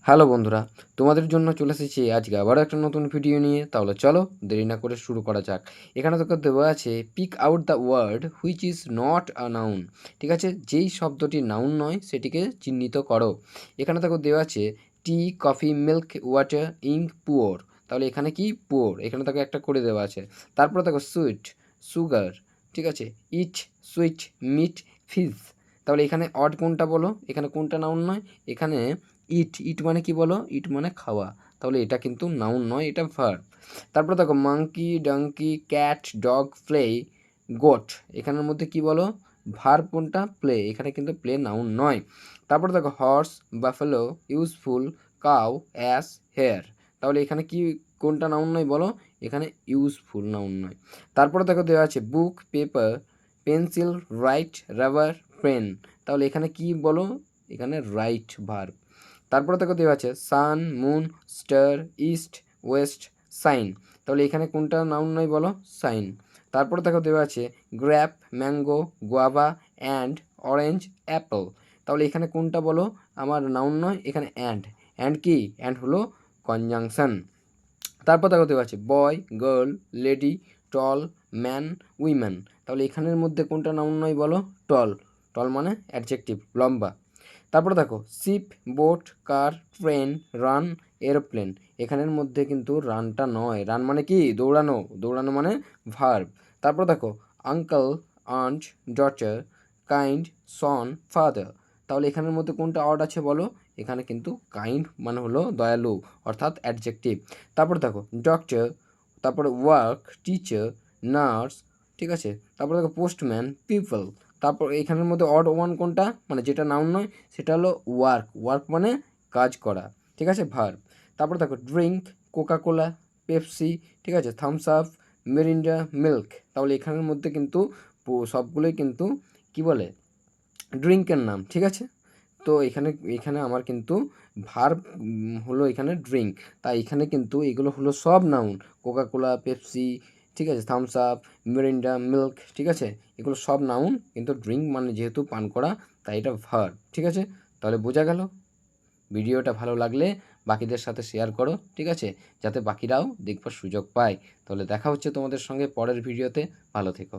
Hello বন্ধুরা, তোমাদের জন্য চলে এসেছি আজকে আবারও একটা নতুন ভিডিও নিয়ে। তাহলে চলো দেরি না করে শুরু করা যাক। এখানে তোকে দেওয়া আছে pick out the word which is not a noun. ঠিক আছে, যেই শব্দটি নাউন নয় সেটিকে চিহ্নিত করো। এখানে তোকে দেওয়া আছে tea, coffee, milk, water, ink, pour. তাহলে এখানে কি পুয়োর, এখানে তাকে একটা করে দেওয়া আছে। তারপরে দেখো সুইট, সুগার, ঠিক আছে, ইট, সুইট, মিট, ফিজ। তাহলে এখানে অড কোনটা বলো, এখানে কোনটা নাউন নয়, এখানে ইট। ইট মানে কি বলো, ইট মানে খাওয়া। তাহলে এটা কিন্তু নাউন নয়, এটা ভার্ব। তারপরে দেখো monkey, donkey, cat, dog, play, goat. এখানের মধ্যে কি বলো, ভার্ব কোনটা, প্লে। এখানে কিন্তু প্লে নাউন নয়। তারপরে দেখো horse, buffalo, useful, cow, ass, hare. তাহলে এখানে কি কোনটা নাউন নয় বলো, এখানে ইউজফুল নাউন নয়। তারপরে দেখো দেওয়া আছে book, paper, pencil, write, rubber, pen. তাহলে এখানে কি বলো, এখানে রাইট ভার্ব। তারপরে দেখো দেওয়া আছে sun, moon, star, east, west, shine. তাহলে এখানে কোনটা নাউন নয় বলো, সাইন। তারপরে দেখো দেওয়া আছে grab, mango, guava, and, orange, Apple. তাহলে এখানে কোনটা বলো, আমার নাউন নয়, এখানে অ্যান্ড। অ্যান্ড কি, অ্যান্ড হলো কনজাংশন। তারপর দেখো দেওয়া আছে বয়, গার্ল, লেডি, টল, ম্যান, উইম্যান। তাহলে এখানের মধ্যে কোনটা নাউন নয় বলো, টল। টল মানে অ্যাডজেক্টিভ, লম্বা। তারপরে দেখো শিপ, বোট, কার, ট্রেন, রান, এরোপ্লেন। এখানের মধ্যে কিন্তু রানটা নয়। রান মানে কি, দৌড়ানো। দৌড়ানো মানে ভার্ব। তারপর দেখো আঙ্কেল, আন্ট, ডটার, কাইন্ড, সন, ফাদার। তাহলে এখানের মধ্যে কোনটা অড আছে বলো, এখানে কিন্তু কাইন্ড মানে হলো দয়ালু, অর্থাৎ অ্যাডজেক্টিভ। তারপর দেখো ডক্টর, তারপরে ওয়ার্ক, টিচার, নার্স, ঠিক আছে। তারপর দেখো পোস্টম্যান, পিপল। তারপর এখানের মধ্যে অড ওয়ান কোনটা, মানে যেটা নাউন নয়, সেটা হলো ওয়ার্ক। ওয়ার্ক মানে কাজ করা, ঠিক আছে, ভার্ব। তারপর দেখো ড্রিঙ্ক, কোকাকোলা, পেপসি, ঠিক আছে, থামস আপ, মেরিন্ডা, মিল্ক। তাহলে এখানের মধ্যে কিন্তু সবগুলোই কিন্তু কি বলে, ড্রিঙ্কের নাম, ঠিক আছে। তো এখানে এখানে আমার কিন্তু ভার্ব হলো এখানে ড্রিঙ্ক। তাই এখানে কিন্তু এগুলো হলো সব নাউন। কোকাকোলা, পেপসি, ঠিক আছে, থামস আপ, মিরিন্ডা, মিল্ক, ঠিক আছে, এগুলো সব নাউন। কিন্তু ড্রিঙ্ক মানে যেহেতু পান করা, তাই এটা ভার্ব, ঠিক আছে। তাহলে বোঝা গেল। ভিডিওটা ভালো লাগলে বাকিদের সাথে শেয়ার করো, ঠিক আছে, যাতে বাকিরাও দেখবার সুযোগ পায়। তাহলে দেখা হচ্ছে তোমাদের সঙ্গে পরের ভিডিওতে। ভালো থেকো।